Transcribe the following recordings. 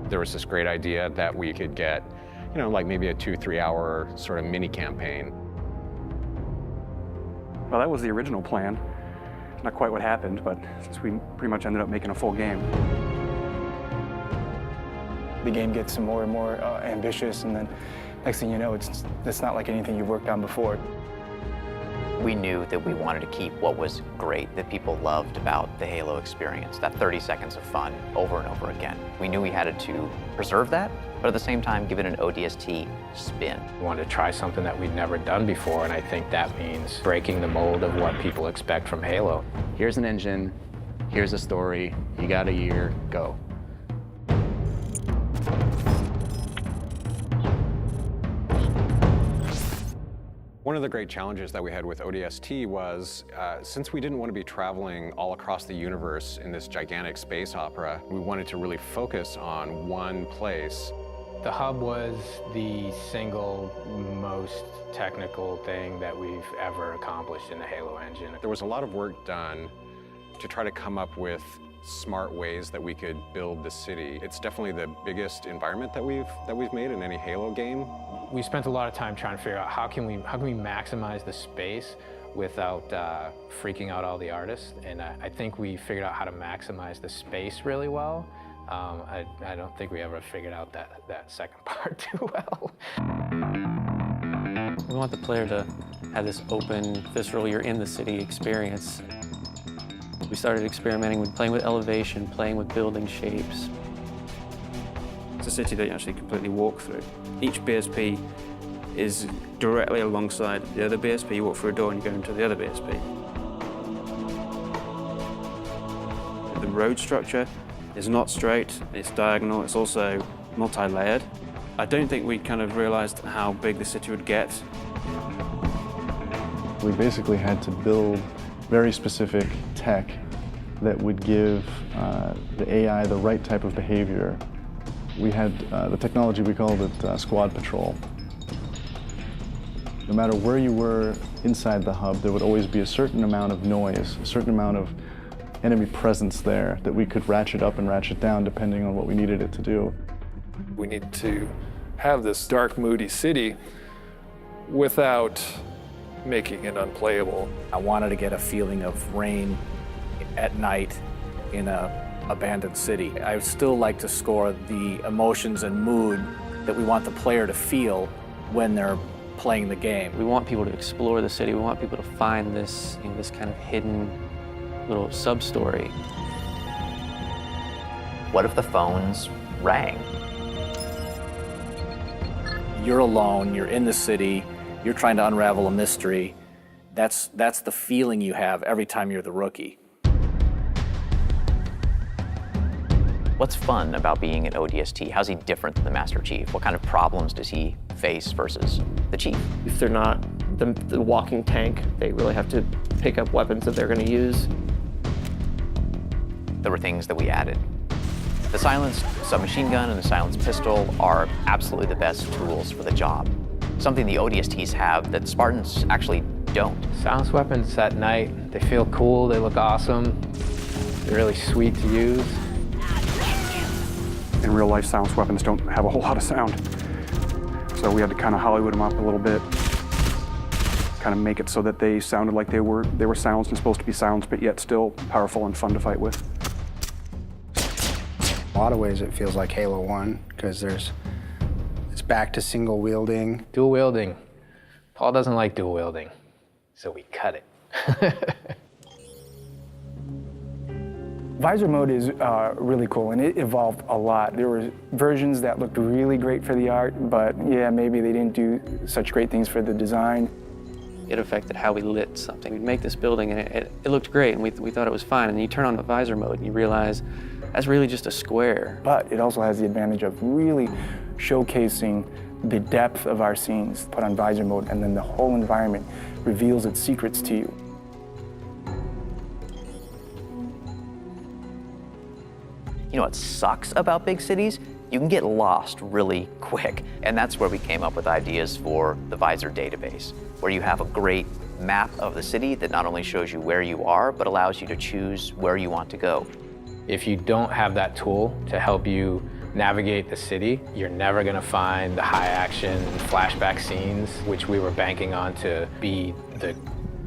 There was this great idea that we could get, like maybe a 2-3 hour sort of mini campaign. Well, that was the original plan. Not quite what happened, but since we pretty much ended up making a full game. The game gets more and more ambitious, and then next thing you know, it's not like anything you've worked on before. We knew that we wanted to keep what was great, that people loved about the Halo experience, that 30 seconds of fun over and over again. We knew we had to preserve that, but at the same time, give it an ODST spin. We wanted to try something that we'd never done before, and I think that means breaking the mold of what people expect from Halo. Here's an engine, here's a story, you got a year, go. One of the great challenges that we had with ODST was, since we didn't want to be traveling all across the universe in this gigantic space opera, we wanted to really focus on one place. The hub was the single most technical thing that we've ever accomplished in the Halo engine. There was a lot of work done to try to come up with smart ways that we could build the city. It's definitely the biggest environment that we've made in any Halo game. We spent a lot of time trying to figure out how can we maximize the space without freaking out all the artists, and I think we figured out how to maximize the space really well. I don't think we ever figured out that second part too well. We want the player to have this open, visceral, you're in the city experience. We started experimenting with playing with elevation, playing with building shapes. It's a city that you actually completely walk through. Each BSP is directly alongside the other BSP. You walk through a door and you go into the other BSP. The road structure is not straight, it's diagonal, it's also multi-layered. I don't think we kind of realized how big the city would get. We basically had to build very specific tech that would give the AI the right type of behavior. We had the technology, we called it Squad Patrol. No matter where you were inside the hub, there would always be a certain amount of noise, a certain amount of enemy presence there that we could ratchet up and ratchet down depending on what we needed it to do. We need to have this dark, moody city without making it unplayable. I wanted to get a feeling of rain at night in a abandoned city. I would still like to score the emotions and mood that we want the player to feel when they're playing the game. We want people to explore the city. We want people to find this, this kind of hidden little sub-story. What if the phones rang? You're alone, you're in the city, you're trying to unravel a mystery. That's the feeling you have every time you're the rookie. What's fun about being an ODST? How's he different than the Master Chief? What kind of problems does he face versus the Chief? If they're not the walking tank, they really have to pick up weapons that they're going to use. There were things that we added. The silenced submachine gun and the silenced pistol are absolutely the best tools for the job. Something the ODSTs have that Spartans actually don't. Silenced weapons at night, they feel cool, they look awesome, they're really sweet to use. In real life, silenced weapons don't have a whole lot of sound. So we had to kind of Hollywood them up a little bit, kind of make it so that they sounded like they were silenced and supposed to be silenced, but yet still powerful and fun to fight with. In a lot of ways, it feels like Halo 1, because it's back to single wielding. Dual wielding. Paul doesn't like dual wielding, so we cut it. Visor mode is really cool, and it evolved a lot. There were versions that looked really great for the art, but yeah, maybe they didn't do such great things for the design. It affected how we lit something. We'd make this building and it looked great and we thought it was fine, and you turn on the visor mode and you realize that's really just a square. But it also has the advantage of really showcasing the depth of our scenes. Put on visor mode and then the whole environment reveals its secrets to you. You know what sucks about big cities? You can get lost really quick. And that's where we came up with ideas for the Visor database, where you have a great map of the city that not only shows you where you are, but allows you to choose where you want to go. If you don't have that tool to help you navigate the city. You're never gonna find the high action flashback scenes, which we were banking on to be the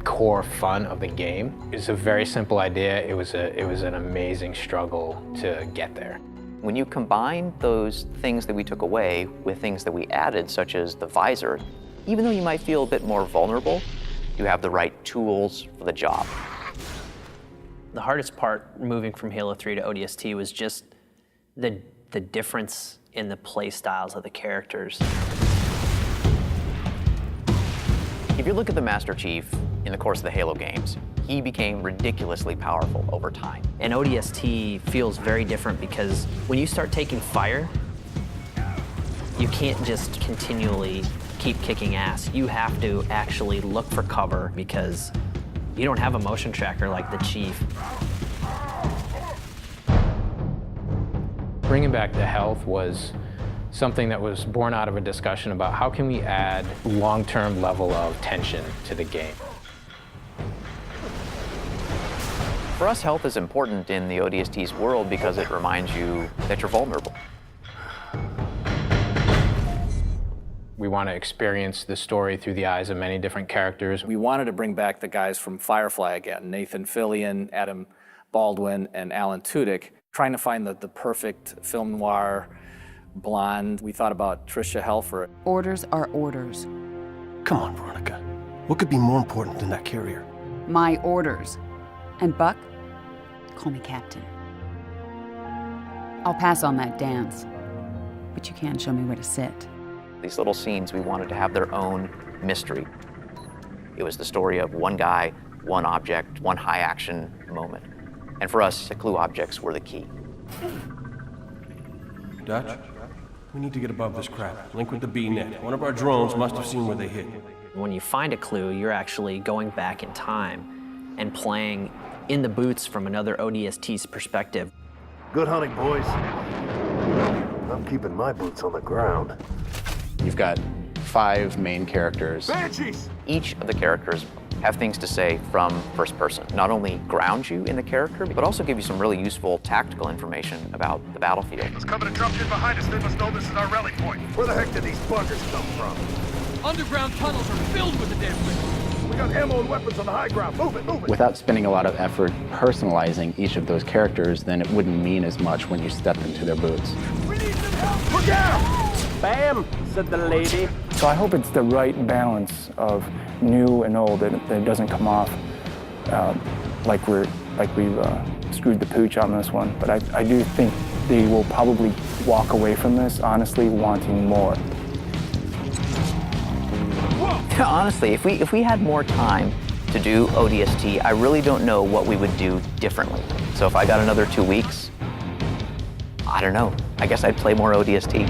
core fun of the game. It's a very simple idea. It was an amazing struggle to get there. When you combine those things that we took away with things that we added, such as the visor, even though you might feel a bit more vulnerable, you have the right tools for the job. The hardest part moving from Halo 3 to ODST was just the difference in the play styles of the characters. If you look at the Master Chief in the course of the Halo games, he became ridiculously powerful over time. And ODST feels very different because when you start taking fire, you can't just continually keep kicking ass. You have to actually look for cover because you don't have a motion tracker like the Chief. Bringing back the health was something that was born out of a discussion about how can we add long-term level of tension to the game. For us, health is important in the ODST's world because it reminds you that you're vulnerable. We want to experience the story through the eyes of many different characters. We wanted to bring back the guys from Firefly again, Nathan Fillion, Adam Baldwin, and Alan Tudyk, trying to find the perfect film noir blonde. We thought about Tricia Helfer. Orders are orders. Come on, Veronica. What could be more important than that carrier? My orders. And Buck, call me Captain. I'll pass on that dance, but you can show me where to sit. These little scenes, we wanted to have their own mystery. It was the story of one guy, one object, one high action moment. And for us, the clue objects were the key. Dutch, we need to get above this crap. Link with the B-net. One of our drones must have seen where they hit. When you find a clue, you're actually going back in time and playing in the boots from another ODST's perspective. Good hunting, boys. I'm keeping my boots on the ground. You've got 5 main characters. Banshees! Each of the characters have things to say from first person. Not only ground you in the character, but also give you some really useful tactical information about the battlefield. It's coming to drop in behind us. They must know this is our rally point. Where the heck did these bunkers come from? Underground tunnels are filled with the damn thing. We got ammo and weapons on the high ground. Move it, move it. Without spending a lot of effort personalizing each of those characters, then it wouldn't mean as much when you step into their boots. We need some help. Look out! Bam, said the lady. So I hope it's the right balance of new and old, that it doesn't come off like we've screwed the pooch on this one. But I do think they will probably walk away from this honestly wanting more. Honestly, if we had more time to do ODST, I really don't know what we would do differently. So if I got another 2 weeks, I don't know. I guess I'd play more ODST.